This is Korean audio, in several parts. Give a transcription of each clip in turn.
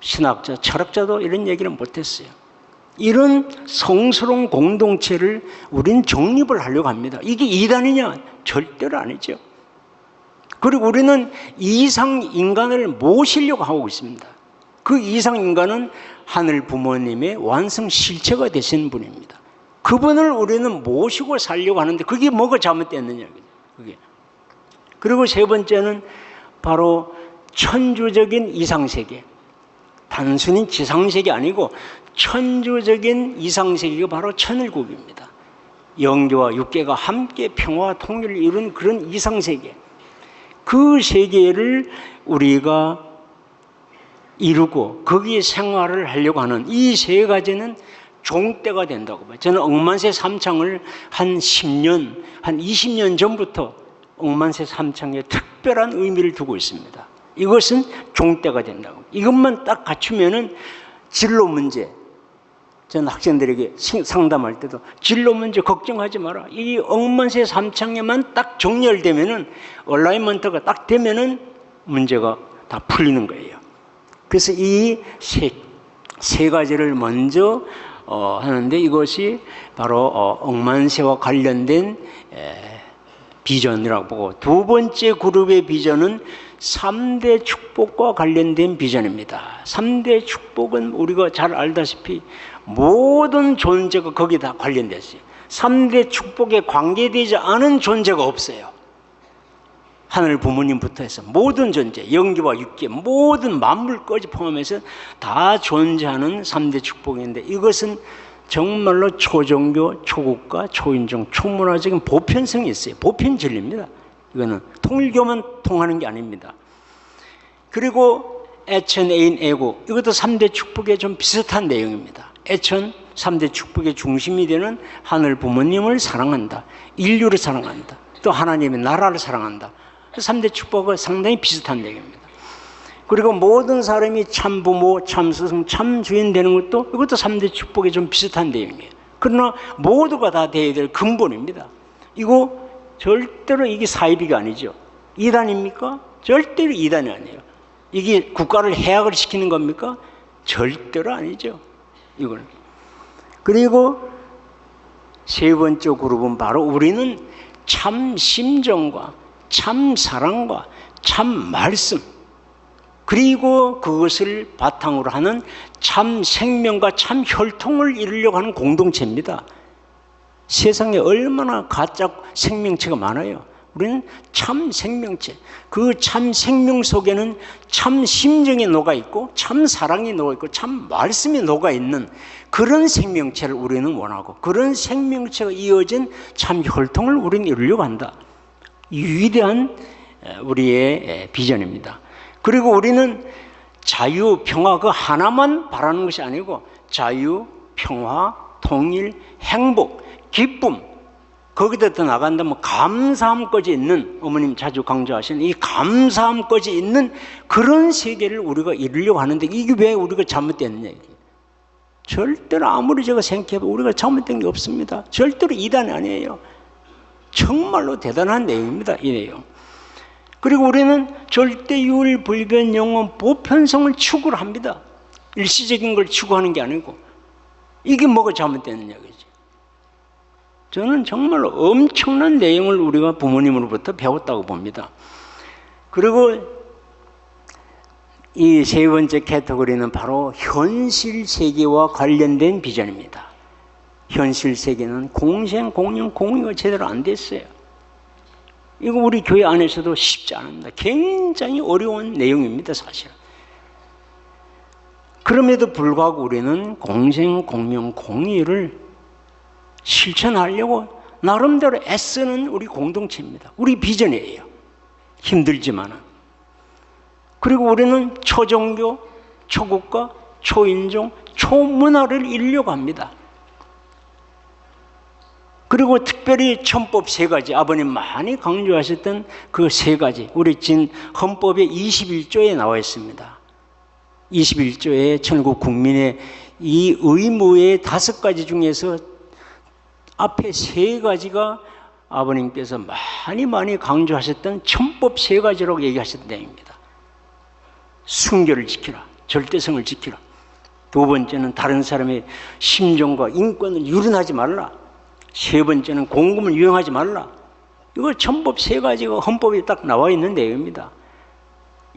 신학자, 철학자도 이런 얘기를 못했어요. 이런 성스러운 공동체를 우리는 정립을 하려고 합니다. 이게 이단이냐? 절대로 아니죠. 그리고 우리는 이상 인간을 모시려고 하고 있습니다. 그 이상 인간은 하늘 부모님의 완성 실체가 되신 분입니다. 그분을 우리는 모시고 살려고 하는데 그게 뭐가 잘못됐느냐. 그게. 그리고 세 번째는 바로 천주적인 이상세계. 단순히 지상세계 아니고 천주적인 이상세계가 바로 천일국입니다. 영계와 육계가 함께 평화와 통일을 이룬 그런 이상세계. 그 세계를 우리가 이루고 거기에 생활을 하려고 하는 이 세 가지는 종때가 된다고 봐요. 저는 억만세 삼창을 한 10년, 한 20년 전부터 억만세 삼창에 특별한 의미를 두고 있습니다. 이것은 종때가 된다고. 이것만 딱 갖추면은 진로 문제, 저는 학생들에게 상담할 때도 진로 문제 걱정하지 마라. 이 억만세 삼창에만 딱 정렬되면은, 얼라이먼트가 딱 되면은 문제가 다 풀리는 거예요. 그래서 이 세 가지를 먼저 하는데 이것이 바로 억만세와 관련된 비전이라고 보고, 두 번째 그룹의 비전은 3대 축복과 관련된 비전입니다. 3대 축복은 우리가 잘 알다시피 모든 존재가 거기에 다 관련됐어요. 3대 축복에 관계되지 않은 존재가 없어요. 하늘 부모님부터 해서 모든 존재, 영계와 육계, 모든 만물까지 포함해서 다 존재하는 3대 축복인데, 이것은 정말로 초종교, 초국가, 초인종, 초문화적인 보편성이 있어요. 보편 진리입니다. 이거는 통일교만 통하는 게 아닙니다. 그리고 애천, 애인, 애국, 이것도 3대 축복에 좀 비슷한 내용입니다. 애천, 3대 축복의 중심이 되는 하늘 부모님을 사랑한다, 인류를 사랑한다, 또 하나님의 나라를 사랑한다. 3대 축복은 상당히 비슷한 내용입니다. 그리고 모든 사람이 참 부모, 참 스승, 참 주인 되는 것도 이것도 3대 축복에 좀 비슷한 내용이에요. 그러나 모두가 다 되어야 될 근본입니다. 이거 절대로 이게 사이비가 아니죠. 이단입니까? 절대로 이단이 아니에요. 이게 국가를 해악을 시키는 겁니까? 절대로 아니죠. 이걸. 그리고 세 번째 그룹은 바로 우리는 참 심정과 참 사랑과 참 말씀, 그리고 그것을 바탕으로 하는 참 생명과 참 혈통을 이루려고 하는 공동체입니다. 세상에 얼마나 가짜 생명체가 많아요. 우리는 참 생명체, 그 참 생명 속에는 참 심정이 녹아있고 참 사랑이 녹아있고 참 말씀이 녹아있는 그런 생명체를 우리는 원하고, 그런 생명체가 이어진 참 혈통을 우리는 이루려고 한다. 위대한 우리의 비전입니다. 그리고 우리는 자유, 평화 그 하나만 바라는 것이 아니고 자유, 평화, 통일, 행복, 기쁨, 거기다 더 나간다면 감사함까지 있는, 어머님 자주 강조하시는 이 감사함까지 있는 그런 세계를 우리가 이루려고 하는데, 이게 왜 우리가 잘못됐느냐. 절대로 아무리 제가 생각해도 우리가 잘못된 게 없습니다. 절대로 이단이 아니에요. 정말로 대단한 내용입니다, 이 내용. 그리고 우리는 절대 유일 불변 영원 보편성을 추구를 합니다. 일시적인 걸 추구하는 게 아니고. 이게 뭐가 잘못됐느냐, 그지? 저는 정말로 엄청난 내용을 우리가 부모님으로부터 배웠다고 봅니다. 그리고 이 세 번째 카테고리는 바로 현실 세계와 관련된 비전입니다. 현실 세계는 공생, 공영, 공유가 제대로 안 됐어요. 이거 우리 교회 안에서도 쉽지 않습니다. 굉장히 어려운 내용입니다, 사실. 그럼에도 불구하고 우리는 공생, 공명, 공유를 실천하려고 나름대로 애쓰는 우리 공동체입니다. 우리 비전이에요. 힘들지만은. 그리고 우리는 초종교, 초국가, 초인종, 초문화를 이루려고 합니다. 그리고 특별히 천법 세 가지, 아버님 많이 강조하셨던 그 세 가지, 우리 진 헌법의 21조에 나와 있습니다. 21조에 천국 국민의 이 의무의 5가지 중에서 앞에 세 가지가 아버님께서 많이 강조하셨던 천법 세 가지라고 얘기하셨던 내용입니다. 순교를 지키라, 절대성을 지키라. 두 번째는 다른 사람의 심정과 인권을 유린하지 말라. 세 번째는 공금을 유용하지 말라. 이거 천법 세 가지가 헌법에 딱 나와 있는 내용입니다.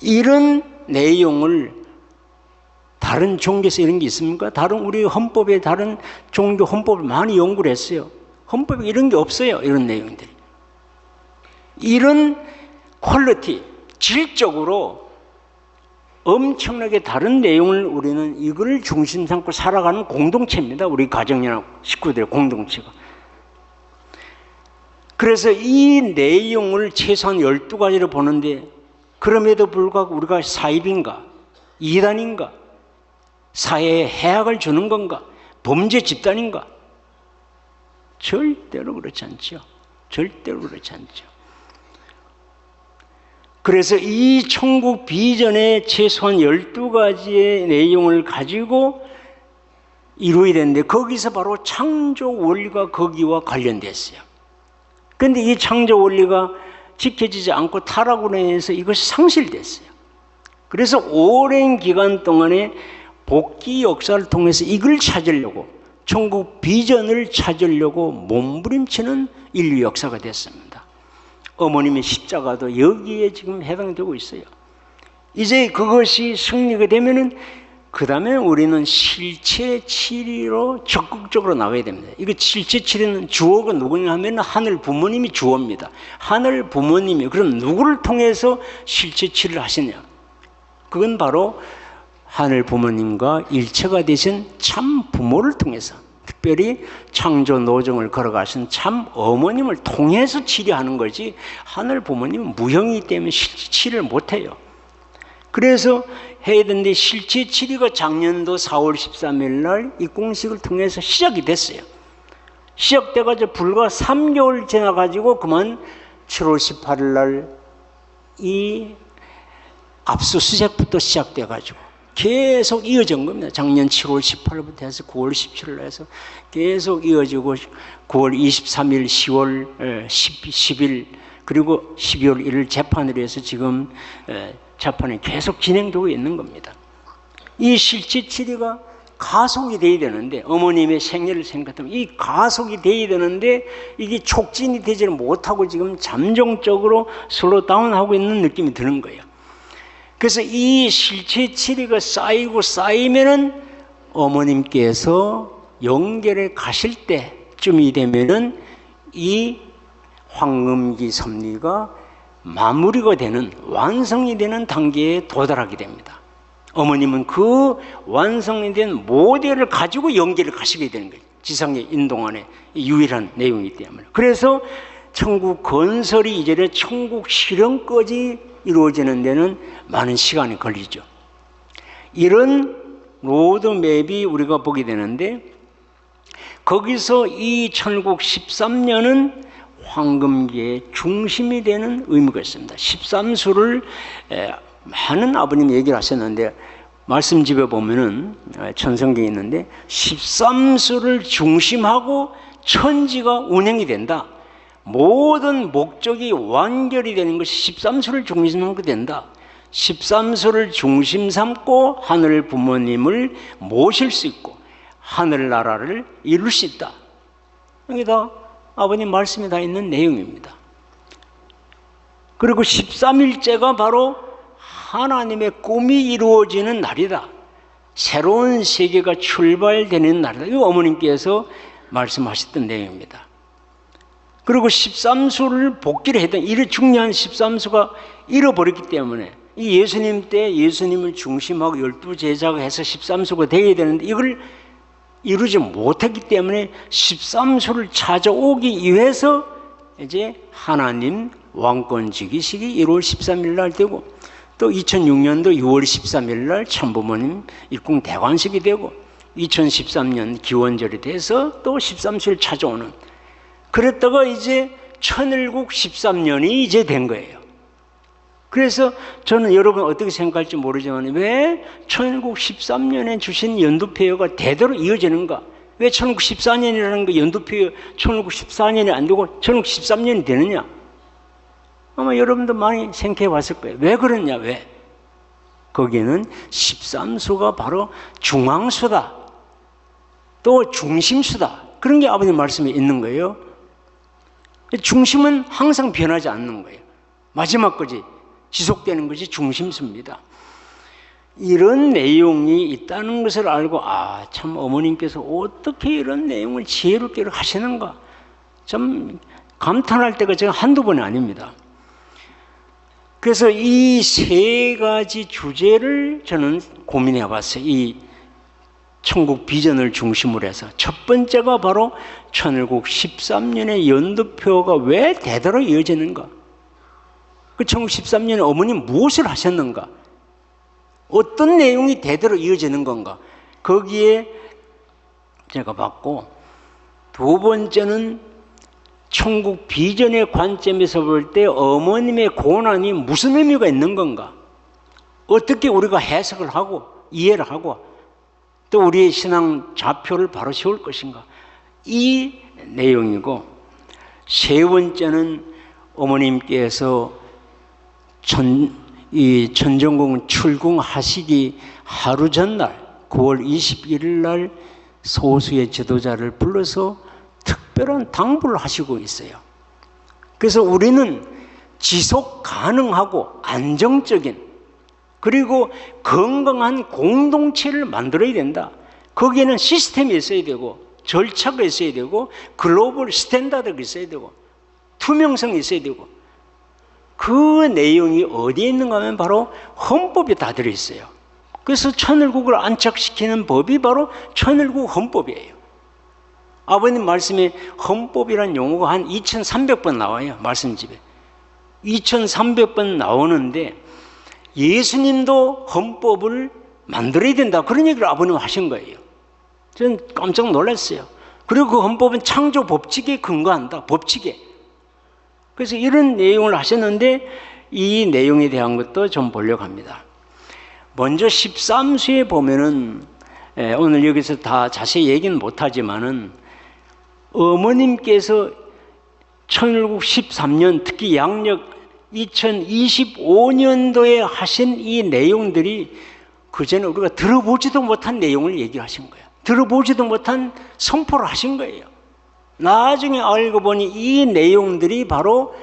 이런 내용을 다른 종교에서 이런 게 있습니까? 다른 우리 헌법에 다른 종교 헌법을 많이 연구를 했어요. 헌법에 이런 게 없어요. 이런 내용들이. 이런 퀄리티, 질적으로 엄청나게 다른 내용을 우리는 이걸 중심 삼고 살아가는 공동체입니다. 우리 가정이나 식구들의 공동체가. 그래서 이 내용을 최소한 12가지를 보는데 그럼에도 불구하고 우리가 사입인가? 이단인가? 사회에 해악을 주는 건가? 범죄 집단인가? 절대로 그렇지 않죠. 절대로 그렇지 않죠. 그래서 이 천국 비전의 최소한 12가지의 내용을 가지고 이루어야 되는데 거기서 바로 창조 원리가 거기와 관련됐어요. 그런데 이 창조 원리가 지켜지지 않고 타락으로 인해서 이것이 상실됐어요. 그래서 오랜 기간 동안에 복귀 역사를 통해서 이걸 찾으려고 천국 비전을 찾으려고 몸부림치는 인류 역사가 됐습니다. 어머님의 십자가도 여기에 지금 해당되고 있어요. 이제 그것이 승리가 되면은 그 다음에 우리는 실체 치리로 적극적으로 나가야 됩니다. 이거 실체 치리는 주어가 누구냐 하면 하늘 부모님이 주어입니다. 하늘 부모님이 그럼 누구를 통해서 실체 치리를 하시냐? 그건 바로 하늘 부모님과 일체가 되신 참 부모를 통해서, 특별히 창조 노정을 걸어가신 참 어머님을 통해서 치료하는 거지 하늘 부모님은 무형이기 때문에 실체 치료를 못해요. 그래서 해야 되는데 실체 치료가 작년도 4월 13일 날 이 공식을 통해서 시작이 됐어요. 시작돼가지고 불과 3개월 지나가지고 그만 7월 18일 날 이 압수수색부터 시작돼가지고 계속 이어진 겁니다. 작년 7월 18일부터 해서 9월 17일 해서 계속 이어지고 9월 23일, 10월 10일 그리고 12월 1일 재판으로 해서 지금 재판이 계속 진행되고 있는 겁니다. 이 실체 치료가 가속이 돼야 되는데 어머님의 생애를 생각하면 이 가속이 돼야 되는데 이게 촉진이 되지 못하고 지금 잠정적으로 슬로우 다운하고 있는 느낌이 드는 거예요. 그래서 이 실체 치료가 쌓이고 쌓이면은 어머님께서 영계를 가실 때쯤이 되면은 이 황금기 섭리가 마무리가 되는 완성이 되는 단계에 도달하게 됩니다. 어머님은 그 완성이 된 모델을 가지고 영계를 가시게 되는 거예요. 지상의 인동안의 유일한 내용이기 때문에. 그래서 천국 건설이 이전에 천국 실현까지 이루어지는 데는 많은 시간이 걸리죠. 이런 로드맵이 우리가 보게 되는데 거기서 이 천국 13년은 황금기의 중심이 되는 의미가 있습니다. 13수를 많은 아버님이 얘기를 하셨는데 말씀집에 보면은 천성경에 있는데 13수를 중심하고 천지가 운행이 된다. 모든 목적이 완결이 되는 것이 13수를 중심으로 된다. 13수를 중심 삼고 하늘 부모님을 모실 수 있고 하늘나라를 이룰 수 있다. 여기 다 아버님 말씀이 다 있는 내용입니다. 그리고 13일째가 바로 하나님의 꿈이 이루어지는 날이다. 새로운 세계가 출발되는 날이다. 이거 어머님께서 말씀하셨던 내용입니다. 그리고 13수를 복귀를 했던 이 중요한 13수가 잃어버렸기 때문에 이 예수님 때 예수님을 중심하고 12제자가 해서 13수가 되어야 되는데 이걸 이루지 못했기 때문에 13수를 찾아오기 위해서 이제 하나님 왕권지기식이 1월 13일 날 되고 또 2006년도 6월 13일 날 참부모님 일궁대관식이 되고 2013년 기원절이 돼서 또 13수를 찾아오는 그랬다가 이제 천일국 13년이 이제 된 거예요. 그래서 저는 여러분 어떻게 생각할지 모르지만 왜 천일국 13년에 주신 연두폐허가 대대로 이어지는가? 왜 천일국 14년이라는 거 연두폐허 천일국 14년이 안 되고 천일국 13년이 되느냐? 아마 여러분도 많이 생각해 봤을 거예요. 왜 그러냐? 왜? 거기에는 13수가 바로 중앙수다, 또 중심수다, 그런 게 아버님 말씀에 있는 거예요. 중심은 항상 변하지 않는 거예요. 마지막까지 지속되는 것이 중심수입니다. 이런 내용이 있다는 것을 알고 참 어머님께서 어떻게 이런 내용을 지혜롭게 하시는가, 참 감탄할 때가 제가 한두 번이 아닙니다. 그래서 이 세 가지 주제를 저는 고민해 봤어요. 이 천국 비전을 중심으로 해서 첫 번째가 바로 천일국 13년의 연두표가 왜 대대로 이어지는가, 그 천국 13년에 어머님 무엇을 하셨는가, 어떤 내용이 대대로 이어지는 건가, 거기에 제가 봤고, 두 번째는 천국 비전의 관점에서 볼 때 어머님의 고난이 무슨 의미가 있는 건가, 어떻게 우리가 해석을 하고 이해를 하고 또 우리의 신앙 좌표를 바로 세울 것인가, 이 내용이고, 세 번째는 어머님께서 이 천정궁 출궁하시기 하루 전날 9월 21일 날 소수의 지도자를 불러서 특별한 당부를 하시고 있어요. 그래서 우리는 지속 가능하고 안정적인 그리고 건강한 공동체를 만들어야 된다. 거기에는 시스템이 있어야 되고 절차가 있어야 되고 글로벌 스탠다드가 있어야 되고 투명성이 있어야 되고, 그 내용이 어디에 있는가 하면 바로 헌법에 다 들어있어요. 그래서 천일국을 안착시키는 법이 바로 천일국 헌법이에요. 아버님 말씀에 헌법이라는 용어가 한 2300번 나와요. 말씀집에 2300번 나오는데 예수님도 헌법을 만들어야 된다, 그런 얘기를 아버님 하신 거예요. 저는 깜짝 놀랐어요. 그리고 그 헌법은 창조 법칙에 근거한다, 법칙에. 그래서 이런 내용을 하셨는데 이 내용에 대한 것도 좀 보려고 합니다. 먼저 13수에 보면은 오늘 여기서 다 자세히 얘기는 못하지만은 어머님께서 천일국 13년 특히 양력 2025년도에 하신 이 내용들이 그전에 우리가 들어보지도 못한 내용을 얘기하신 거예요. 들어보지도 못한 선포를 하신 거예요. 나중에 알고 보니 이 내용들이 바로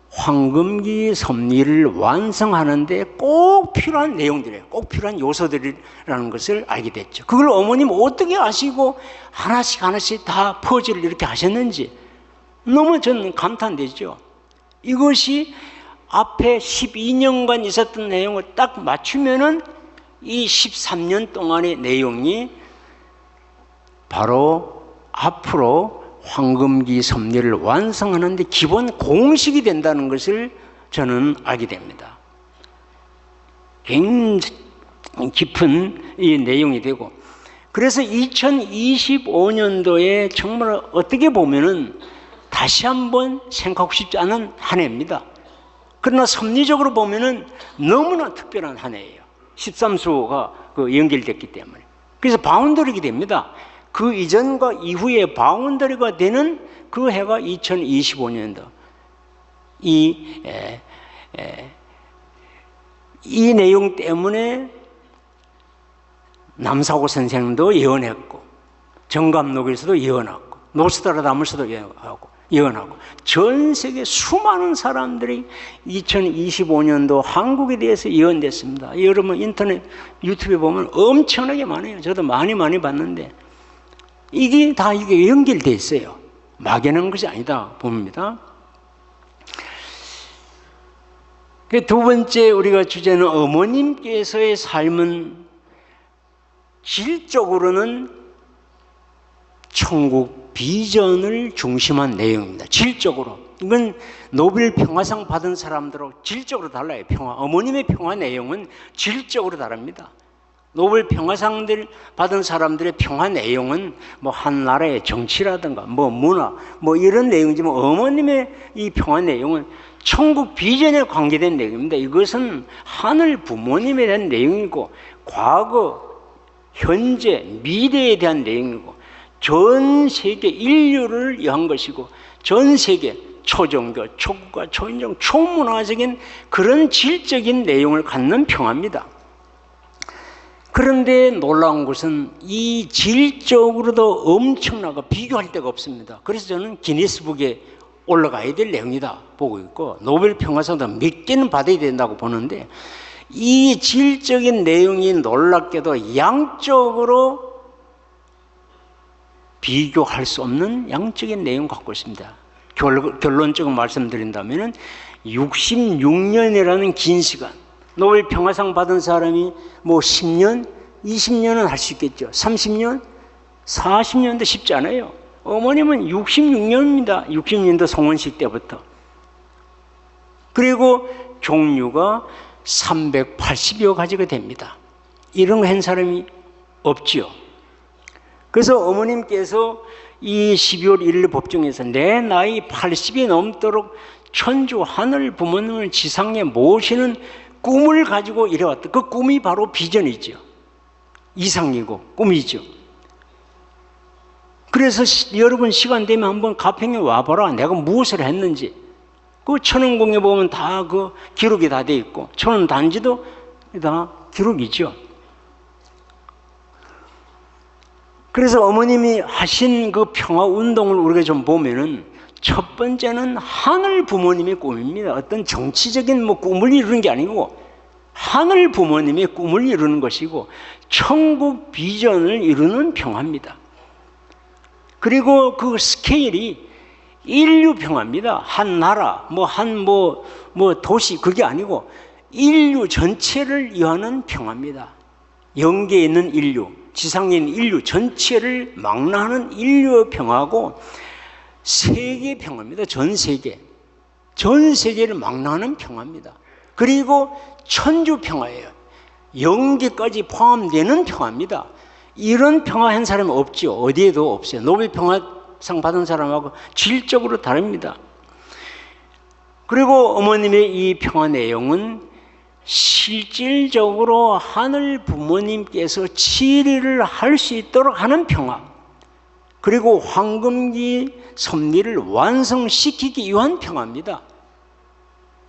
황금기 섭리를 완성하는 데 꼭 필요한 내용들이에요. 꼭 필요한 요소들이라는 것을 알게 됐죠. 그걸 어머님 어떻게 아시고 하나씩 하나씩 다 퍼즐을 이렇게 하셨는지 너무 저는 감탄되죠. 이것이 앞에 12년간 있었던 내용을 딱 맞추면은 이 13년 동안의 내용이 바로 앞으로 황금기 섭리를 완성하는 데 기본 공식이 된다는 것을 저는 알게 됩니다. 굉장히 깊은 이 내용이 되고, 그래서 2025년도에 정말 어떻게 보면은 다시 한번 생각하고 싶지 않은 한 해입니다. 그러나 섭리적으로 보면은 너무나 특별한 한 해예요. 13수가 연결됐기 때문에. 그래서 바운더리가 됩니다. 그 이전과 이후에 바운더리가 되는 그 해가 2025년도. 이 내용 때문에 남사고 선생도 예언했고, 정감록에서도 예언하고, 노스트라다무스도 예언하고, 전 세계 수많은 사람들이 2025년도 한국에 대해서 예언됐습니다. 여러분 인터넷 유튜브에 보면 엄청나게 많아요. 저도 많이 봤는데 이게 다 연결돼 있어요. 막연한 것이 아니다 봅니다. 두 번째 우리가 주제는 어머님께서의 삶은 질적으로는 천국 비전을 중심한 내용입니다. 질적으로. 이건 노벨 평화상 받은 사람들하고 질적으로 달라요. 어머님의 평화 내용은 질적으로 다릅니다. 노벨 평화상들 받은 사람들의 평화 내용은 뭐 한 나라의 정치라든가 뭐 문화 뭐 이런 내용이지만 어머님의 이 평화 내용은 천국 비전에 관계된 내용입니다. 이것은 하늘 부모님에 대한 내용이고 과거, 현재, 미래에 대한 내용이고 전 세계 인류를 위한 것이고 전 세계 초종교, 초국가, 초인종, 초문화적인 그런 질적인 내용을 갖는 평화입니다. 그런데 놀라운 것은 이 질적으로도 엄청나고 비교할 데가 없습니다. 그래서 저는 기니스북에 올라가야 될 내용이다 보고 있고, 노벨 평화상도 몇 개는 받아야 된다고 보는데, 이 질적인 내용이 놀랍게도 양적으로 비교할 수 없는 양적인 내용 갖고 있습니다. 결론적으로 말씀드린다면 66년이라는 긴 시간, 노벨 평화상 받은 사람이 뭐 10년, 20년은 할 수 있겠죠. 30년, 40년도 쉽지 않아요. 어머님은 66년입니다. 60년도 송원식 때부터. 그리고 종류가 380여 가지가 됩니다. 이런 거 한 사람이 없지요. 그래서 어머님께서 이 12월 1일 법정에서 내 나이 80이 넘도록 천주 하늘 부모님을 지상에 모시는 꿈을 가지고 이래왔다. 그 꿈이 바로 비전이죠. 이상이고 꿈이죠. 그래서 여러분 시간 되면 한번 가평에 와봐라. 내가 무엇을 했는지. 그 천원공에 보면 다 그 기록이 다 돼 있고, 천원 단지도 다 기록이죠. 그래서 어머님이 하신 그 평화 운동을 우리가 좀 보면은, 첫 번째는 하늘 부모님의 꿈입니다. 어떤 정치적인 뭐 꿈을 이루는 게 아니고 하늘 부모님의 꿈을 이루는 것이고, 천국 비전을 이루는 평화입니다. 그리고 그 스케일이 인류 평화입니다. 한 나라, 뭐 도시, 그게 아니고 인류 전체를 위하는 평화입니다. 영계에 있는 인류, 지상에 있는 인류 전체를 망라하는 인류의 평화고, 세계 평화입니다. 전 세계. 전 세계를 망라하는 평화입니다. 그리고 천주 평화예요. 영계까지 포함되는 평화입니다. 이런 평화한 사람이 없죠. 어디에도 없어요. 노벨 평화상 받은 사람하고 질적으로 다릅니다. 그리고 어머님의 이 평화 내용은 실질적으로 하늘 부모님께서 치리를 할 수 있도록 하는 평화, 그리고 황금기 섭리를 완성시키기 위한 평화입니다.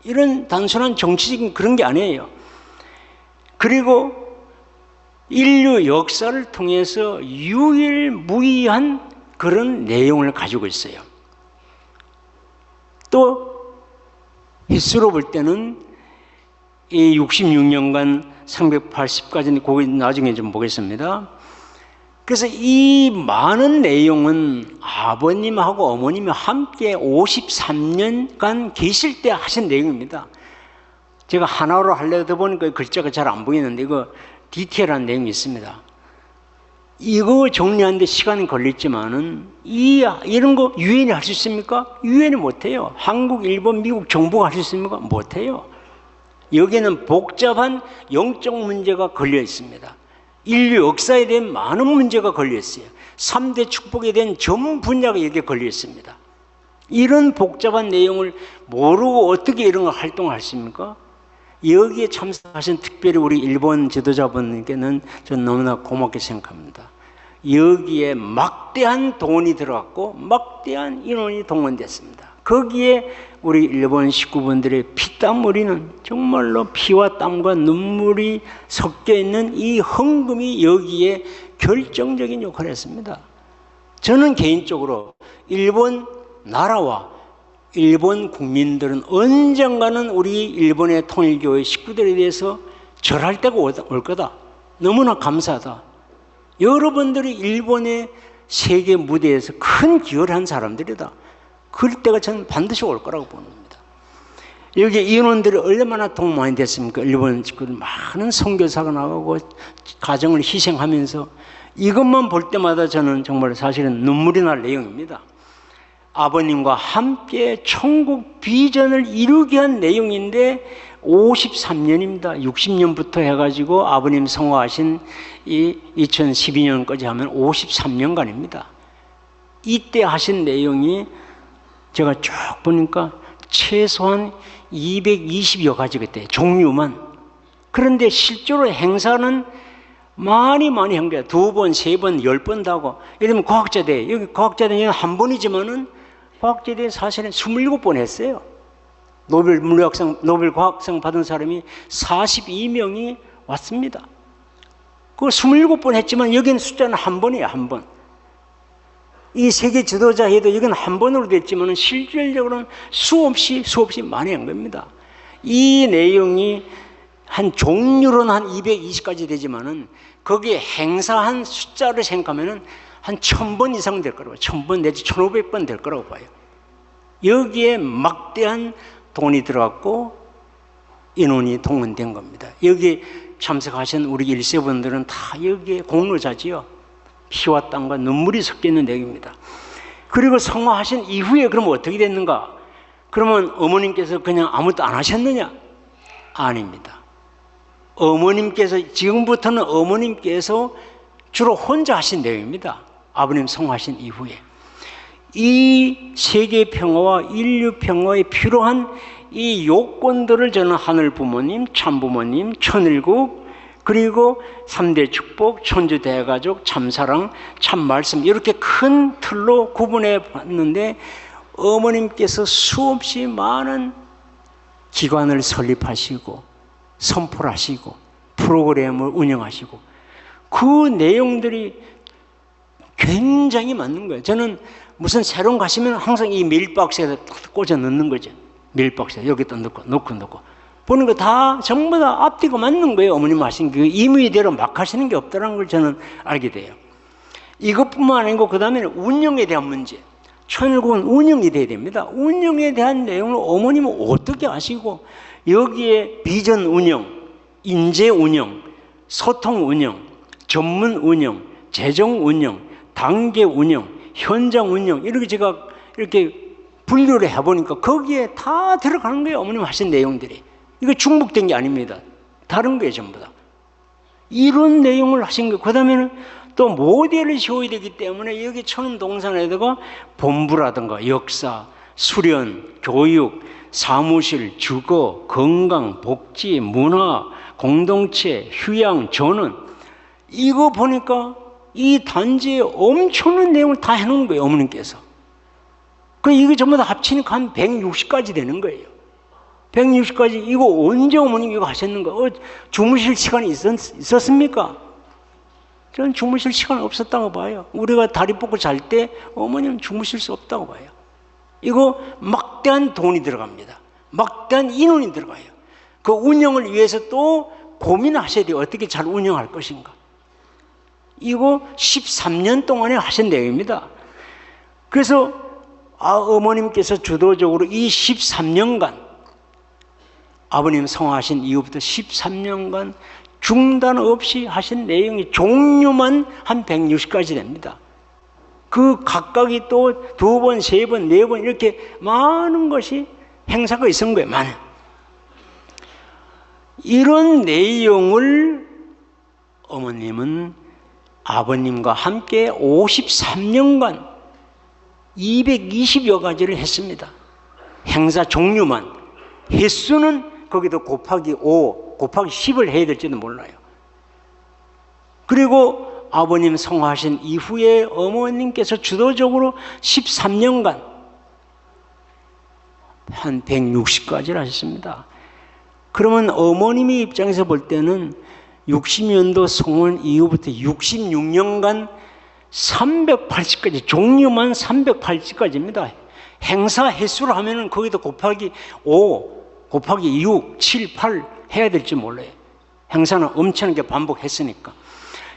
이런 단순한 정치적인 그런 게 아니에요. 그리고 인류 역사를 통해서 유일무이한 그런 내용을 가지고 있어요. 또 횟수로 볼 때는 이 66년간 380까지는 거기 나중에 좀 보겠습니다. 그래서 이 많은 내용은 아버님하고 어머님이 함께 53년간 계실 때 하신 내용입니다. 제가 하나로 하려다 보니까 글자가 잘 안 보이는데 이거 디테일한 내용이 있습니다. 이거 정리하는 데 시간이 걸렸지만은 이런 거 유엔이 할 수 있습니까? 유엔이 못해요. 한국, 일본, 미국 정부가 할 수 있습니까? 못해요. 여기에는 복잡한 영적 문제가 걸려 있습니다. 인류 역사에 대한 많은 문제가 걸려 있어요. 3대 축복에 대한 전 분야가 여기에 걸려 있습니다. 이런 복잡한 내용을 모르고 어떻게 이런 걸 활동을 하십니까? 여기에 참석하신 특별히 우리 일본 지도자분께는 저는 너무나 고맙게 생각합니다. 여기에 막대한 돈이 들어갔고 막대한 인원이 동원됐습니다. 거기에 우리 일본 식구분들의 피땀 흘리는, 정말로 피와 땀과 눈물이 섞여 있는 이 헌금이 여기에 결정적인 역할을 했습니다. 저는 개인적으로 일본 나라와 일본 국민들은 언젠가는 우리 일본의 통일교회 식구들에 대해서 절할 때가 올 거다. 너무나 감사하다. 여러분들이 일본의 세계 무대에서 큰 기여를 한 사람들이다. 그럴 때가 저는 반드시 올 거라고 봅니다. 여기 인원들이 얼마나 도움 많이 됐습니까? 일본 식구들 많은 선교사가 나가고 가정을 희생하면서, 이것만 볼 때마다 저는 정말 사실은 눈물이 날 내용입니다. 아버님과 함께 천국 비전을 이루게 한 내용인데 53년입니다. 60년부터 해가지고 아버님 성화하신 이 2012년까지 하면 53년간입니다. 이때 하신 내용이 제가 쭉 보니까 최소한 220여 가지가 돼요. 종류만. 그런데 실제로 행사는 많이 한 거야. 2번, 3번, 10번도 하고. 예를 들면 과학자대. 여기 과학자대는 한 번이지만은 과학자들이 사실은 27번 했어요. 노벨 물리학상, 노벨 과학상 받은 사람이 42명이 왔습니다. 그 27번 했지만 여기는 숫자는 한 번이에요, 한 번. 이 세계 지도자 해도 이건 한 번으로 됐지만 실질적으로는 수없이 많이 한 겁니다. 이 내용이 한 종류로는 한 220가지 되지만은 거기에 행사한 숫자를 생각하면은 한 1000번 이상 될 거라고, 1000번 내지 1500번 될 거라고 봐요. 여기에 막대한 돈이 들어갔고 인원이 동원된 겁니다. 여기 참석하신 우리 일세분들은 다 여기에 공로자지요. 피와 땀과 눈물이 섞여 있는 내용입니다. 그리고 성화하신 이후에 그럼 어떻게 됐는가? 그러면 어머님께서 그냥 아무것도 안 하셨느냐? 아닙니다. 어머님께서, 지금부터는 어머님께서 주로 혼자 하신 내용입니다. 아버님 성화하신 이후에. 이 세계 평화와 인류 평화에 필요한 이 요건들을 저는 하늘 부모님, 참 부모님, 천일국, 그리고 3대 축복, 천주 대가족, 참사랑, 참말씀 이렇게 큰 틀로 구분해 봤는데 어머님께서 수없이 많은 기관을 설립하시고 선포를 하시고 프로그램을 운영하시고 그 내용들이 굉장히 맞는 거예요. 저는 무슨 새로운 가시면 항상 이 밀박스에 꽂아 넣는 거죠. 밀박스에 여기다 넣고 보는 거 다 전부 다 앞뒤가 맞는 거예요. 어머님 하신 그 임의대로 막 하시는 게 없다는 걸 저는 알게 돼요. 이것뿐만 아니고 그 다음에는 운영에 대한 문제. 천일국은 운영이 돼야 됩니다. 운영에 대한 내용을 어머님은 어떻게 아시고 여기에 비전 운영, 인재 운영, 소통 운영, 전문 운영, 재정 운영, 단계 운영, 현장 운영 이렇게 제가 이렇게 분류를 해보니까 거기에 다 들어가는 거예요. 어머님 하신 내용들이. 이거 중복된 게 아닙니다. 다른 거예요, 전부 다. 이런 내용을 하신 거예요. 그 다음에는 또 모델을 세워야 되기 때문에 여기 천음동산에다가 본부라든가 역사, 수련, 교육, 사무실, 주거, 건강, 복지, 문화, 공동체, 휴양, 전원 이거 보니까 이 단지에 엄청난 내용을 다 해놓은 거예요, 어머님께서. 이거 전부 다 합치니까 한 160가지 되는 거예요. 160가지, 이거 언제 어머님 이거 하셨는가? 주무실 시간이 있었습니까? 저는 주무실 시간 없었다고 봐요. 우리가 다리 뻗고 잘 때 어머님 주무실 수 없다고 봐요. 이거 막대한 돈이 들어갑니다. 막대한 인원이 들어가요. 그 운영을 위해서 또 고민하셔야 돼요. 어떻게 잘 운영할 것인가. 이거 13년 동안에 하신 내용입니다. 그래서 어머님께서 주도적으로 이 13년간 아버님 성화하신 이후부터 13년간 중단 없이 하신 내용이 종류만 한 160가지 됩니다. 그 각각이 또 2번, 3번, 4번 이렇게 많은 것이 행사가 있은 거예요. 많은. 이런 내용을 어머님은 아버님과 함께 53년간 220여 가지를 했습니다. 행사 종류만. 횟수는 거기도 곱하기 5, 곱하기 10을 해야 될지도 몰라요. 그리고 아버님 성화하신 이후에 어머님께서 주도적으로 13년간 한 160가지를 하셨습니다. 그러면 어머님의 입장에서 볼 때는 60년도 성원 이후부터 66년간 380가지, 종류만 380가지입니다. 행사 횟수를 하면은 거기다 곱하기 5, 곱하기 6, 7, 8 해야 될지 몰라요. 행사는 엄청나게 반복했으니까.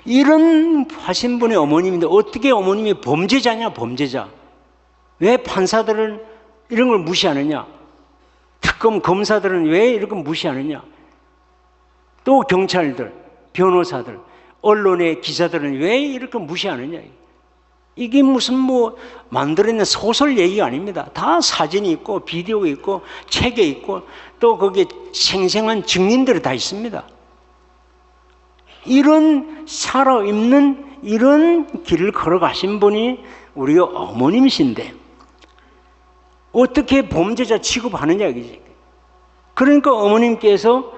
이런 하신 분의 어머님인데 어떻게 어머님이 범죄자냐, 범죄자. 왜 판사들은 이런 걸 무시하느냐? 특검 검사들은 왜 이런 걸 무시하느냐? 또 경찰들, 변호사들, 언론의 기자들은 왜 이렇게 무시하느냐? 이게 무슨 만들어낸 소설 얘기가 아닙니다. 다 사진이 있고 비디오가 있고 책에 있고 또 거기에 생생한 증인들이 다 있습니다. 이런 살아있는 이런 길을 걸어가신 분이 우리가 어머님이신데 어떻게 범죄자 취급하느냐 이거지. 그러니까 어머님께서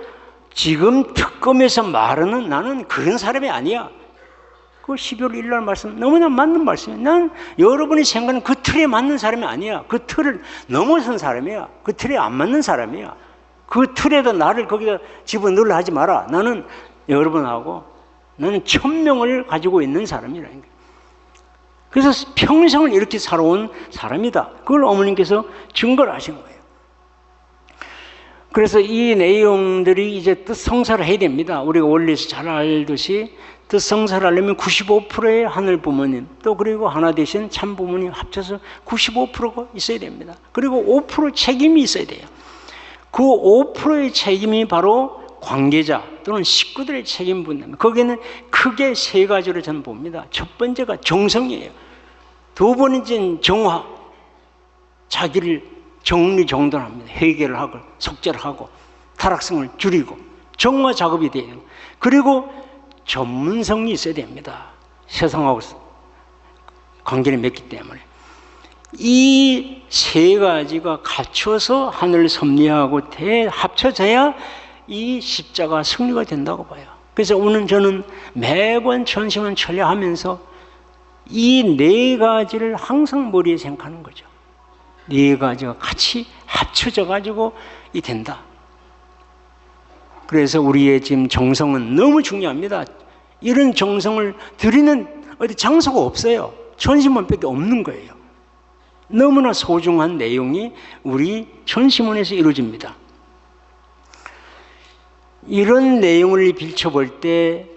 지금 특검에서 말하는 나는 그런 사람이 아니야. 그 12월 1일 날 말씀 너무나 맞는 말씀이에요. 난 여러분이 생각하는 그 틀에 맞는 사람이 아니야. 그 틀을 넘어선 사람이야. 그 틀에 안 맞는 사람이야. 그 틀에도 나를 거기다 집어넣으려 하지 마라. 나는 여러분하고 나는 천명을 가지고 있는 사람이라는 거예요. 그래서 평생을 이렇게 살아온 사람이다. 그걸 어머님께서 증거를 하신 거예요. 그래서 이 내용들이 이제 뜻성사를 해야 됩니다. 우리가 원리에서 잘 알듯이 뜻성사를 하려면 95%의 하늘 부모님, 또 그리고 하나 되신 참 부모님 합쳐서 95%가 있어야 됩니다. 그리고 5% 책임이 있어야 돼요. 그 5%의 책임이 바로 관계자 또는 식구들의 책임 분담. 거기에는 크게 세 가지로 저는 봅니다. 첫 번째가 정성이에요. 두 번째는 정화. 자기를 정리정돈합니다. 회개를 하고 속죄를 하고 타락성을 줄이고 정화 작업이 돼요. 그리고 전문성이 있어야 됩니다. 세상하고 관계를 맺기 때문에. 이 세 가지가 갖춰서 하늘 섭리하고 합쳐져야 이 십자가 승리가 된다고 봐요. 그래서 오늘 저는 매번 전심은 철야하면서 이 네 가지를 항상 머리에 생각하는 거죠. 네 가지가 같이 합쳐져 가지고 이 된다. 그래서 우리의 지금 정성은 너무 중요합니다. 이런 정성을 드리는 어디 장소가 없어요. 천심원밖에 없는 거예요. 너무나 소중한 내용이 우리 천심원에서 이루어집니다. 이런 내용을 비춰볼 때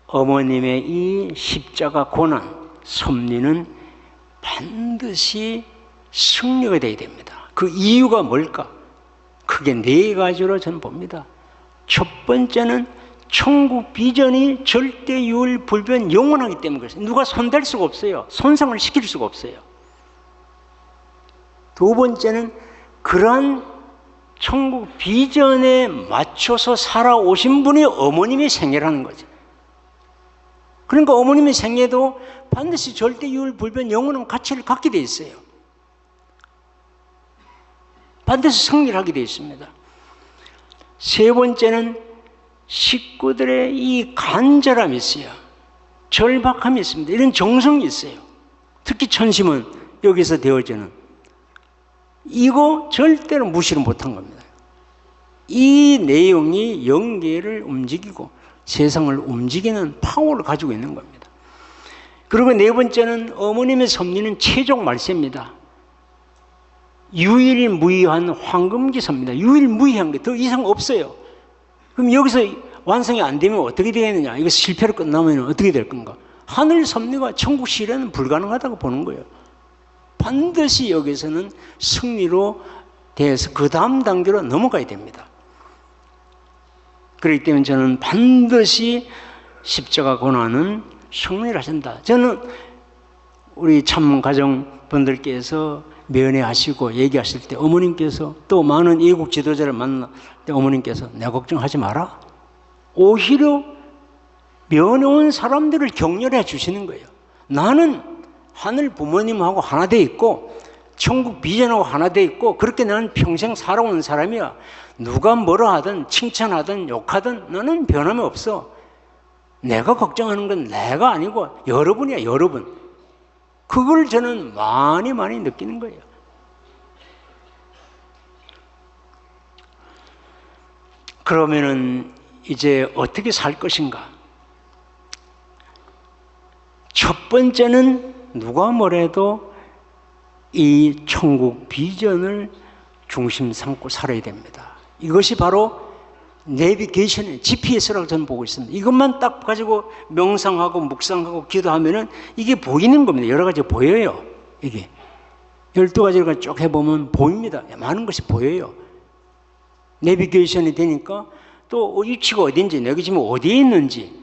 어머님의 이 십자가 고난, 섭리는 반드시 승리가 되어야 됩니다. 그 이유가 뭘까? 크게 네 가지로 저는 봅니다. 첫 번째는 천국 비전이 절대 유일 불변 영원하기 때문에 그렇습니다. 누가 손댈 수가 없어요. 손상을 시킬 수가 없어요. 두 번째는 그러한 천국 비전에 맞춰서 살아오신 분이 어머님의 생애라는 거죠. 그러니까 어머님의 생애도 반드시 절대 유일 불변 영원한 가치를 갖게 돼 있어요. 반드시 승리를 하게 돼 있습니다. 세 번째는 식구들의 이 간절함이 있어요. 절박함이 있습니다. 이런 정성이 있어요. 특히 천심은 여기서 되어지는 이거 절대로 무시를 못한 겁니다. 이 내용이 영계를 움직이고 세상을 움직이는 파워를 가지고 있는 겁니다. 그리고 네 번째는 어머님의 섭리는 최종 말세입니다. 유일무이한 황금기사입니다. 유일무이한 게 더 이상 없어요. 그럼 여기서 완성이 안 되면 어떻게 되겠느냐? 이거 실패로 끝나면 어떻게 될 건가? 하늘 섭리가 천국 시련은 불가능하다고 보는 거예요. 반드시 여기서는 승리로 대해서 그 다음 단계로 넘어가야 됩니다. 그렇기 때문에 저는 반드시 십자가 고난은 승리를 하신다. 저는 우리 참 가정분들께서 면회하시고 얘기하실 때 어머님께서 또 많은 이국 지도자를 만날 때 어머님께서 내 걱정하지 마라. 오히려 면회 온 사람들을 격려해 주시는 거예요. 나는 하늘 부모님하고 하나 돼 있고 천국 비전하고 하나 돼 있고 그렇게 나는 평생 살아온 사람이야. 누가 뭐라 하든 칭찬하든 욕하든 나는 변함이 없어. 내가 걱정하는 건 내가 아니고 여러분이야, 여러분. 그걸 저는 많이 느끼는 거예요. 그러면은 이제 어떻게 살 것인가? 첫 번째는 누가 뭐래도 이 천국 비전을 중심 삼고 살아야 됩니다. 이것이 바로 내비게이션의 GPS라고 저는 보고 있습니다. 이것만 딱 가지고 명상하고 묵상하고 기도하면은 이게 보이는 겁니다. 여러 가지 보여요. 이게 12가지를 쭉 해보면 보입니다. 많은 것이 보여요. 내비게이션이 되니까 또 위치가 어딘지, 내가 지금 어디에 있는지,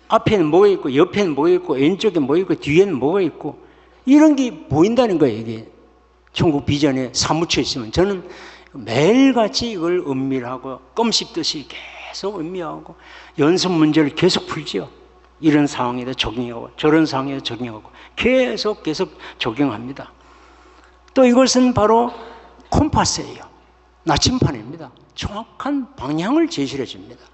앞에는 뭐가 있고 옆에는 뭐가 있고 왼쪽에 뭐가 있고 뒤에는 뭐가 있고 이런 게 보인다는 거예요. 이게 천국 비전에 사무쳐 있으면 저는 매일같이 이걸 은밀하고 껌 씹듯이 계속 음미하고 연습 문제를 계속 풀지요. 이런 상황에다 적용하고 저런 상황에다 적용하고 계속 적용합니다. 또 이것은 바로 콤파스예요. 나침판입니다. 정확한 방향을 제시해 줍니다.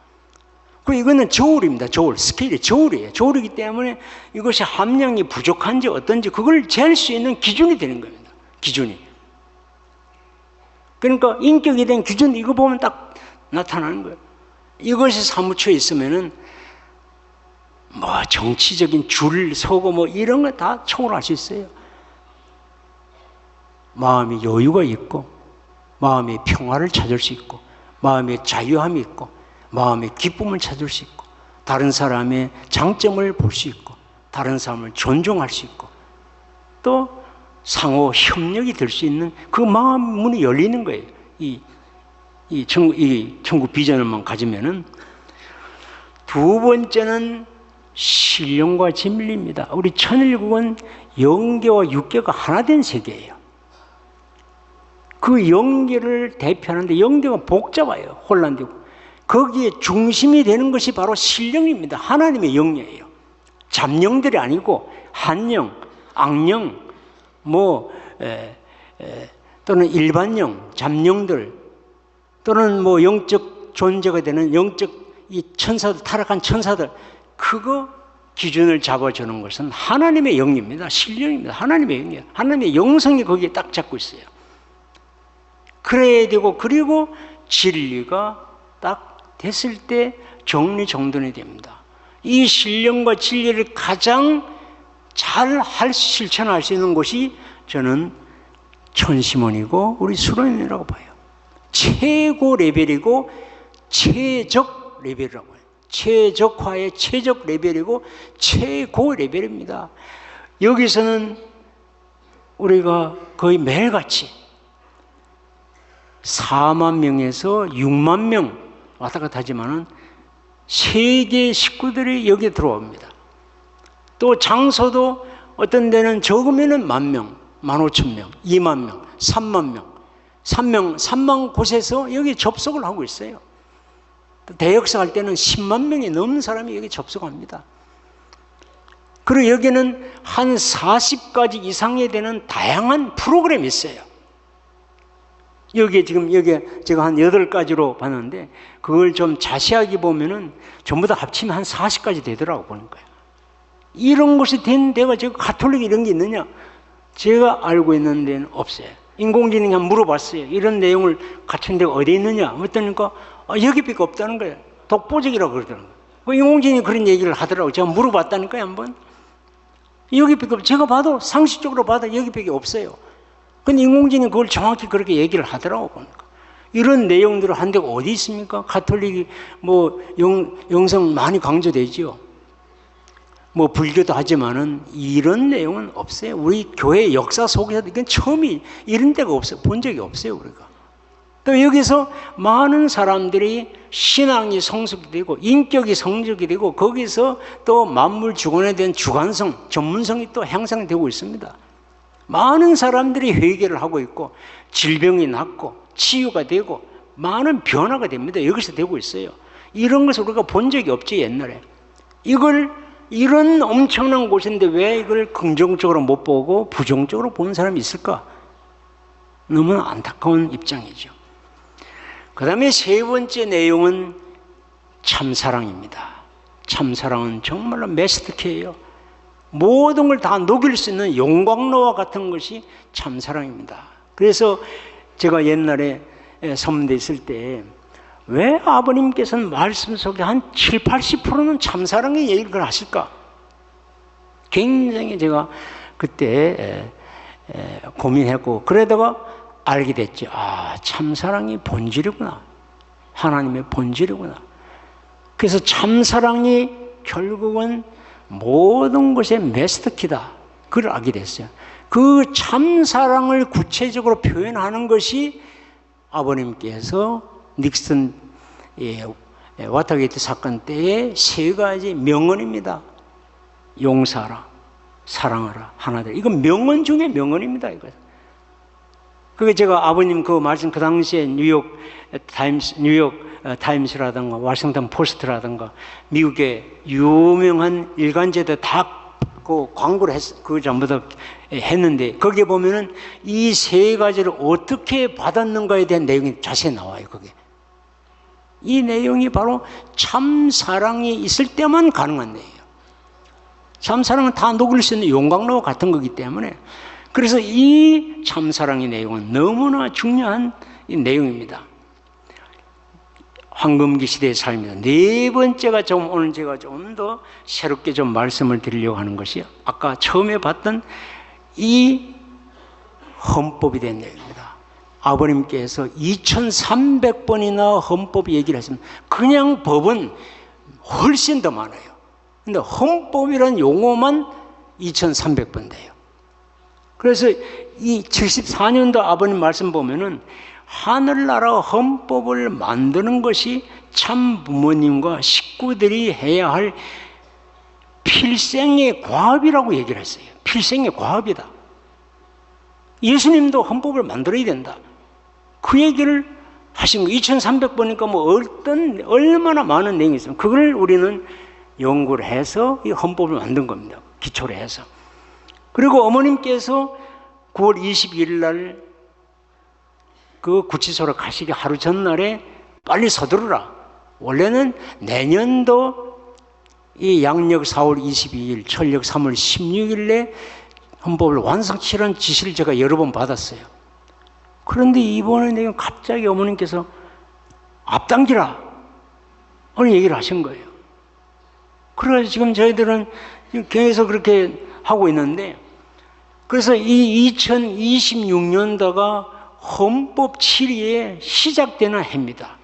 그 이거는 저울입니다. 저울, 스케일이 저울이에요. 저울이기 때문에 이것이 함량이 부족한지 어떤지 그걸 잴 수 있는 기준이 되는 겁니다. 기준이. 그러니까 인격에 대한 기준 이거 보면 딱 나타나는 거예요. 이것이 사무처에 있으면은 뭐 정치적인 줄 서고 뭐 이런 거 다 초월할 수 있어요. 마음이 여유가 있고, 마음의 평화를 찾을 수 있고, 마음의 자유함이 있고, 마음의 기쁨을 찾을 수 있고, 다른 사람의 장점을 볼 수 있고, 다른 사람을 존중할 수 있고, 또 상호 협력이 될 수 있는 그 마음 문이 열리는 거예요. 이 천국 비전을만 가지면은. 두 번째는 신령과 진리입니다. 우리 천일국은 영계와 육계가 하나 된 세계예요. 그 영계를 대표하는데 영계가 복잡해요. 혼란되고. 거기에 중심이 되는 것이 바로 신령입니다. 하나님의 영이에요. 잡영들이 아니고 한영, 악영, 또는 일반영, 잡영들, 또는 영적 존재가 되는 영적 이 천사들, 타락한 천사들, 그거 기준을 잡아주는 것은 하나님의 영입니다. 신령입니다. 하나님의 영이에요. 하나님의 영성이 거기에 딱 잡고 있어요. 그래야 되고, 그리고 진리가 딱 됐을 때 정리정돈이 됩니다. 이 신령과 진리를 가장 잘 실천할 수 있는 곳이 저는 천심원이고 우리 수련이라고 봐요. 최고 레벨이고 최적 레벨이라고 해요. 최적화의 최적 레벨이고 최고 레벨입니다. 여기서는 우리가 거의 매일같이 4만 명에서 6만 명 왔다 갔다 하지만은 세계 식구들이 여기에 들어옵니다. 또 장소도 어떤 데는 적으면은 10,000명, 15,000명, 2만 명, 3만 명, 3만 곳에서 여기 접속을 하고 있어요. 대역사 할 때는 10만 명이 넘는 사람이 여기 접속합니다. 그리고 여기는 한 40가지 이상에 되는 다양한 프로그램이 있어요. 여기 제가 한 8가지로 봤는데 그걸 좀 자세하게 보면은 전부 다 합치면 한 40가지 되더라고 보는 거예요. 이런 것이 된 데가 제가 가톨릭 이런 게 있느냐? 제가 알고 있는 데는 없어요. 인공지능이 한번 물어봤어요. 이런 내용을 갖춘 데가 어디 있느냐? 그랬더니까 여기밖에 없다는 거예요. 독보적이라고 그러더라고요. 인공지능이 그런 얘기를 하더라고요. 제가 물어봤다니까요, 한번. 여기밖에 제가 봐도 상식적으로 봐도 여기밖에 없어요. 근데 인공지능이 그걸 정확히 그렇게 얘기를 하더라고 보니까. 이런 내용들을 한 데가 어디 있습니까? 가톨릭이 영성 많이 강조되지요. 불교도 하지만은 이런 내용은 없어요. 우리 교회 역사 속에서도 이건 처음이 이런 데가 없어요. 본 적이 없어요, 우리가. 또 여기서 많은 사람들이 신앙이 성숙이 되고 인격이 성숙이 되고 거기서 또 만물 주관에 대한 주관성, 전문성이 또 향상되고 있습니다. 많은 사람들이 회개를 하고 있고 질병이 낫고 치유가 되고 많은 변화가 됩니다. 여기서 되고 있어요. 이런 것을 우리가 본 적이 없지, 옛날에. 이런 엄청난 곳인데 왜 이걸 긍정적으로 못 보고 부정적으로 보는 사람이 있을까? 너무 안타까운 입장이죠. 그 다음에 세 번째 내용은 참사랑입니다. 참사랑은 정말로 메스트키예요. 모든 걸 다 녹일 수 있는 용광로와 같은 것이 참사랑입니다. 그래서 제가 옛날에 선문대 있을 때 왜 아버님께서는 말씀 속에 한 70, 80%는 참사랑의 얘기를 하실까? 굉장히 제가 그때 고민했고 그러다가 알게 됐죠. 참사랑이 본질이구나. 하나님의 본질이구나. 그래서 참사랑이 결국은 모든 것의 마스터키다. 그걸 알게 됐어요. 그 참사랑을 구체적으로 표현하는 것이 아버님께서 닉슨 와터게이트 사건 때의 3가지 명언입니다. 용서하라, 사랑하라, 하나되라. 이건 명언 중에 명언입니다. 이거. 그게 제가 아버님 그 말씀 그 당시에 뉴욕 타임스라든가 워싱턴 포스트라든가 미국의 유명한 일간지에다 다 그 광고를 그 전부 다 했는데 거기에 보면은 이 3가지를 어떻게 받았는가에 대한 내용이 자세히 나와요. 거기에. 이 내용이 바로 참사랑이 있을 때만 가능한 내용이에요. 참사랑은 다 녹일 수 있는 용광로와 같은 거기 때문에, 그래서 이 참사랑의 내용은 너무나 중요한 이 내용입니다. 황금기 시대의 삶입니다. 네 번째가 오늘 제가 좀 더 새롭게 좀 말씀을 드리려고 하는 것이 아까 처음에 봤던 이 헌법이 된 내용입니다. 아버님께서 2300번이나 헌법 얘기를 했습니다. 그냥 법은 훨씬 더 많아요. 근데 헌법이라는 용어만 2300번 돼요. 그래서 이 74년도 아버님 말씀 보면은 하늘나라 헌법을 만드는 것이 참 부모님과 식구들이 해야 할 필생의 과업이라고 얘기를 했어요. 필생의 과업이다. 예수님도 헌법을 만들어야 된다. 그 얘기를 하신 거. 2300번이니까 뭐 얼마나 많은 내용이 있습니다. 그걸 우리는 연구를 해서 이 헌법을 만든 겁니다. 기초를 해서. 그리고 어머님께서 9월 22일 날 그 구치소로 가시기 하루 전날에 빨리 서두르라. 원래는 내년도 이 양력 4월 22일, 철력 3월 16일에 헌법을 완성치라는 지시를 제가 여러 번 받았어요. 그런데 이번에는 갑자기 어머님께서 앞당기라 오늘 얘기를 하신 거예요. 그래서 지금 저희들은 계속 그렇게 하고 있는데, 그래서 이 2026년도가 헌법 7위에 시작되는 해입니다.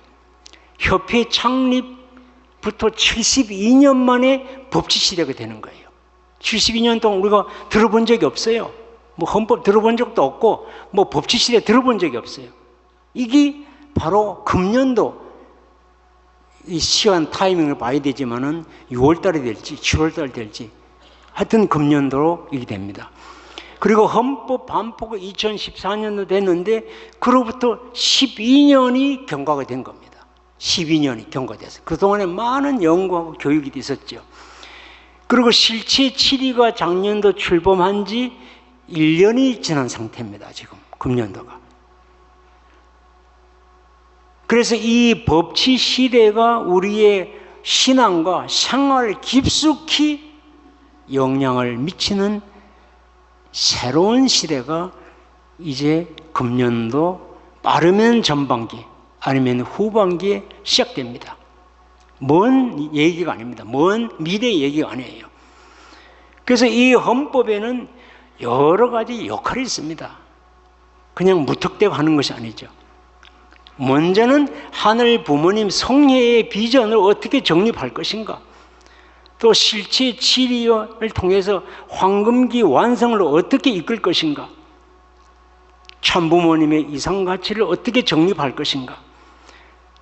협회 창립부터 72년 만에 법치 시대가 되는 거예요. 72년 동안 우리가 들어본 적이 없어요. 뭐 헌법 들어본 적도 없고 뭐 법치 시대 들어본 적이 없어요. 이게 바로 금년도 이 시간 타이밍을 봐야 되지만은 6월 달이 될지 7월 달 될지 하여튼 금년도로 이게 됩니다. 그리고 헌법 반포가 2014년도 됐는데 그로부터 12년이 경과가 된 겁니다. 12년이 경과돼서 그동안에 많은 연구하고 교육이 있었죠. 그리고 실체 7위가 작년도 출범한 지 1년이 지난 상태입니다. 지금 금년도가. 그래서 이 법치 시대가 우리의 신앙과 생활에 깊숙이 영향을 미치는 새로운 시대가 이제 금년도 빠르면 전반기 아니면 후반기에 시작됩니다. 먼 얘기가 아닙니다. 먼 미래 얘기가 아니에요. 그래서 이 헌법에는 여러 가지 역할이 있습니다. 그냥 무턱대고 하는 것이 아니죠. 먼저는 하늘 부모님 성회의 비전을 어떻게 정립할 것인가, 또 실체 7위를 통해서 황금기 완성을 어떻게 이끌 것인가, 참부모님의 이상가치를 어떻게 정립할 것인가,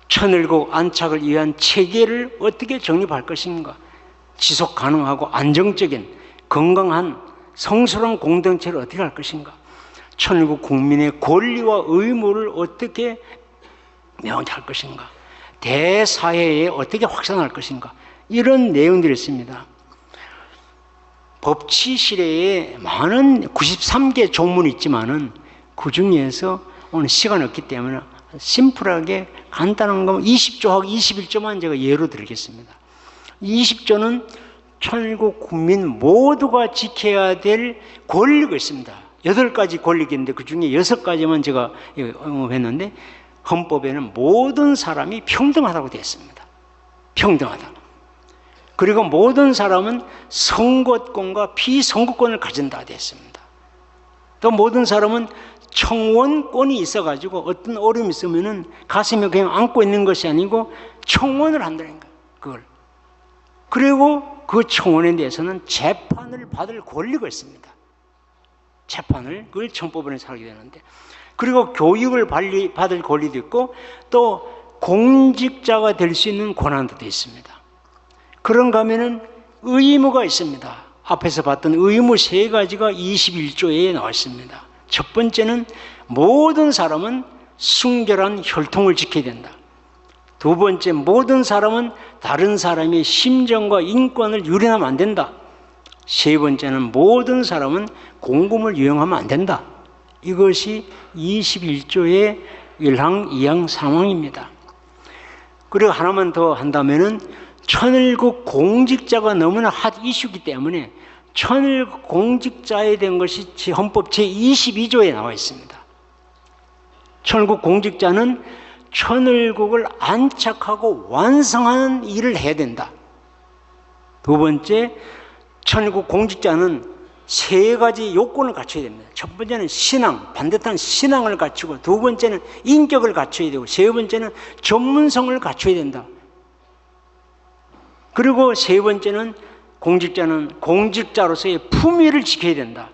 천일국 안착을 위한 체계를 어떻게 정립할 것인가, 지속 가능하고 안정적인 건강한 성스러운 공동체를 어떻게 할 것인가, 천일국 국민의 권리와 의무를 어떻게 명확히 할 것인가, 대사회에 어떻게 확산할 것인가, 이런 내용들이 있습니다. 법치 시대에 많은 93개 조문이 있지만은 그 중에서 오늘 시간이 없기 때문에 심플하게 간단한 거 20조하고 21조만 제가 예로 드리겠습니다. 20조는 천일국 국민 모두가 지켜야 될 권리가 있습니다. 8가지 권리가 있는데 그 중에 6가지만 제가 언급했는데, 헌법에는 모든 사람이 평등하다고 되어 있습니다. 평등하다. 그리고 모든 사람은 선거권과 비선거권을 가진다 되어 있습니다. 또 모든 사람은 청원권이 있어가지고 어떤 어려움이 있으면은 가슴에 그냥 안고 있는 것이 아니고 청원을 한다는 거예요. 그걸. 그리고 그 청원에 대해서는 재판을 받을 권리가 있습니다. 재판을, 그걸 청법원에서 하게 되는데, 그리고 교육을 받을 권리도 있고 또 공직자가 될 수 있는 권한도 있습니다. 그런가 하면은 의무가 있습니다. 앞에서 봤던 의무 3가지가 21조에 나와 있습니다. 첫 번째는 모든 사람은 순결한 혈통을 지켜야 된다. 두 번째, 모든 사람은 다른 사람의 심정과 인권을 유린하면 안 된다. 세 번째는 모든 사람은 공금을 유용하면 안 된다. 이것이 21조의 1항, 2항, 3항입니다. 그리고 하나만 더 한다면은 천일국 공직자가 너무나 핫 이슈이기 때문에 천일국 공직자에 대한 것이 헌법 제22조에 나와 있습니다. 천일국 공직자는 천일국을 안착하고 완성하는 일을 해야 된다. 두 번째, 천일국 공직자는 세 가지 요건을 갖춰야 됩니다. 첫 번째는 신앙, 반듯한 신앙을 갖추고, 두 번째는 인격을 갖춰야 되고, 세 번째는 전문성을 갖춰야 된다. 그리고 세 번째는 공직자는 공직자로서의 품위를 지켜야 된다.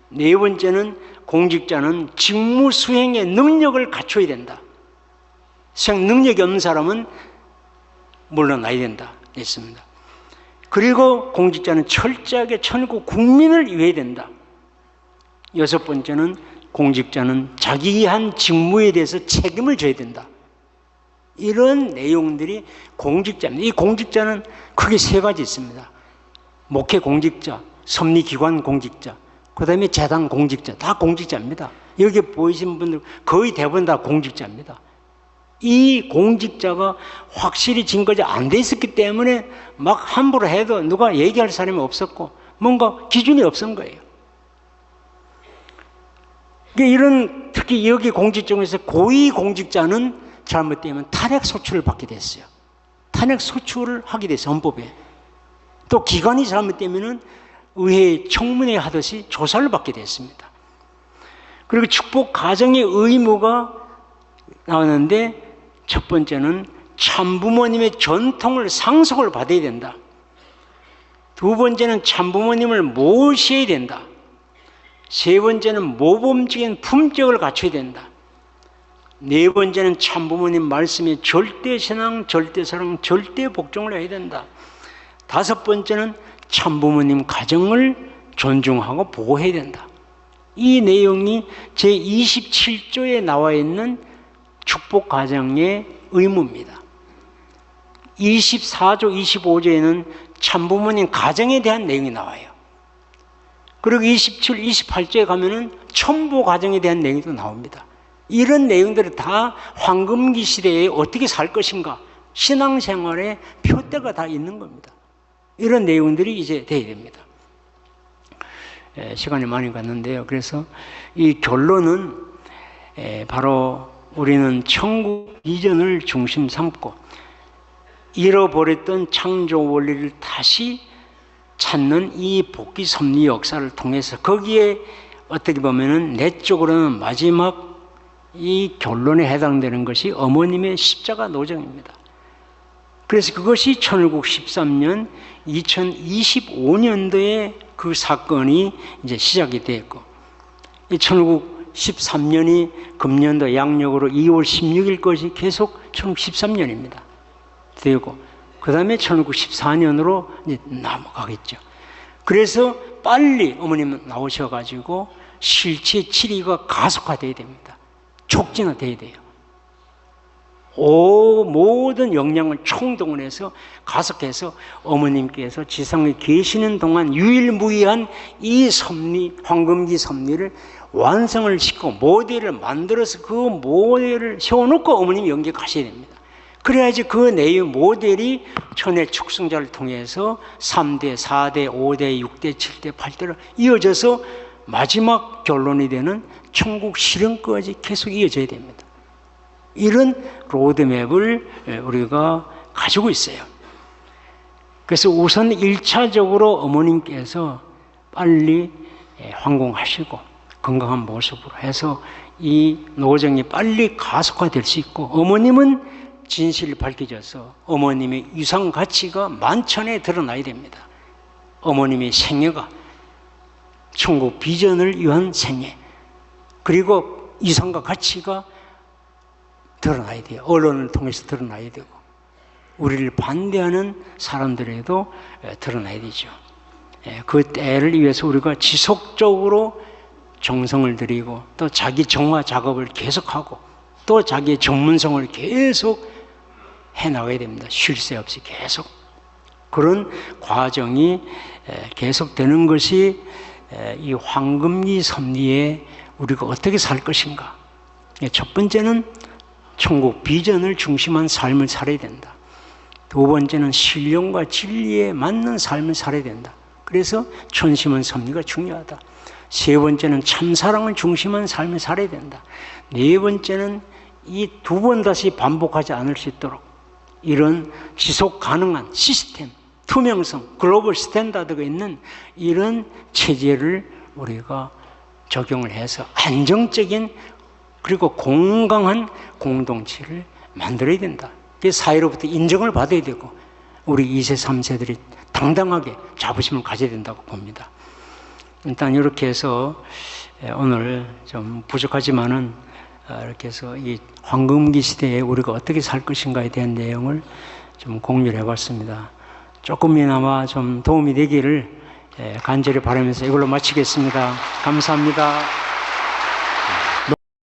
네 번째는 공직자는 직무 수행의 능력을 갖춰야 된다. 수행 능력이 없는 사람은 물러나야 된다. 했습니다. 그리고 공직자는 철저하게 천국 국민을 위해야 된다. 여섯 번째는 공직자는 자기 한 직무에 대해서 책임을 져야 된다. 이런 내용들이 공직자입니다. 이 공직자는 크게 세 가지 있습니다. 목회 공직자, 섭리기관 공직자, 그 다음에 재단 공직자, 다 공직자입니다. 여기 보이신 분들 거의 대부분 다 공직자입니다. 이 공직자가 확실히 증거가 안 돼 있었기 때문에 막 함부로 해도 누가 얘기할 사람이 없었고 뭔가 기준이 없은 거예요. 이런 특히 여기 공직 중에서 고위 공직자는 잘못되면 탄핵 소추를 받게 됐어요. 탄핵 소추를 하게 됐어요. 헌법에. 또 기관이 잘못되면은 의회 청문회 하듯이 조사를 받게 됐습니다. 그리고 축복 가정의 의무가 나오는데 첫 번째는 참부모님의 전통을 상속을 받아야 된다. 두 번째는 참부모님을 모셔야 된다. 세 번째는 모범적인 품격을 갖춰야 된다. 네 번째는 참부모님 말씀에 절대신앙, 절대사랑, 절대복종을 해야 된다. 다섯 번째는 참부모님 가정을 존중하고 보호해야 된다. 이 내용이 제27조에 나와 있는 축복가정의 의무입니다. 24조, 25조에는 참부모님 가정에 대한 내용이 나와요. 그리고 27, 28조에 가면은 첨부 가정에 대한 내용이 또 나옵니다. 이런 내용들이 다 황금기 시대에 어떻게 살 것인가, 신앙생활의 표대가 다 있는 겁니다. 이런 내용들이 이제 돼야 됩니다. 시간이 많이 갔는데요. 그래서 이 결론은 바로 우리는 천국 비전을 중심 삼고 잃어버렸던 창조 원리를 다시 찾는 이 복귀 섭리 역사를 통해서 거기에 어떻게 보면은 내적으로는 마지막 이 결론에 해당되는 것이 어머님의 십자가 노정입니다. 그래서 그것이 1913년 2025년도에 그 사건이 이제 시작이 됐고, 1913년이 금년도 양력으로 2월 16일 것이 계속 1913년입니다. 되고, 그 다음에 1914년으로 이제 넘어가겠죠. 그래서 빨리 어머님은 나오셔가지고 실체 치료가 가속화돼야 됩니다. 촉진화돼야 돼요. 모든 역량을 총동원해서 가속해서 어머님께서 지상에 계시는 동안 유일무이한 이 섭리, 황금기 섭리를 완성을 시키고 모델을 만들어서 그 모델을 세워놓고 어머님이 연계 가셔야 됩니다. 그래야지 그 내용 모델이 천의 축성자를 통해서 3대, 4대, 5대, 6대, 7대, 8대로 이어져서 마지막 결론이 되는 천국 실현까지 계속 이어져야 됩니다. 이런 로드맵을 우리가 가지고 있어요. 그래서 우선 1차적으로 어머님께서 빨리 황공하시고 건강한 모습으로 해서 이 노정이 빨리 가속화될 수 있고, 어머님은 진실이 밝혀져서 어머님의 유산 가치가 만천에 드러나야 됩니다. 어머님의 생애가 천국 비전을 위한 생애, 그리고 유산과 가치가 드러나야 돼요. 언론을 통해서 드러나야 되고, 우리를 반대하는 사람들에도 드러나야 되죠. 그 때를 위해서 우리가 지속적으로 정성을 들이고 또 자기 정화 작업을 계속하고 또 자기의 전문성을 계속 해나가야 됩니다. 쉴 새 없이 계속. 그런 과정이 계속되는 것이 이 황금기 섭리에 우리가 어떻게 살 것인가. 첫 번째는 천국 비전을 중심한 삶을 살아야 된다. 두 번째는 신령과 진리에 맞는 삶을 살아야 된다. 그래서 천심은 섭리가 중요하다. 세 번째는 참사랑을 중심한 삶을 살아야 된다. 네 번째는 이 두 번 다시 반복하지 않을 수 있도록 이런 지속 가능한 시스템, 투명성, 글로벌 스탠다드가 있는 이런 체제를 우리가 적용을 해서 안정적인 그리고 건강한 공동체를 만들어야 된다. 그래서 사회로부터 인정을 받아야 되고 우리 2세, 3세들이 당당하게 자부심을 가져야 된다고 봅니다. 일단 이렇게 해서 오늘 좀 부족하지만은 이렇게 해서 이 황금기 시대에 우리가 어떻게 살 것인가에 대한 내용을 좀 공유를 해봤습니다. 조금이나마 좀 도움이 되기를 간절히 바라면서 이걸로 마치겠습니다. 감사합니다.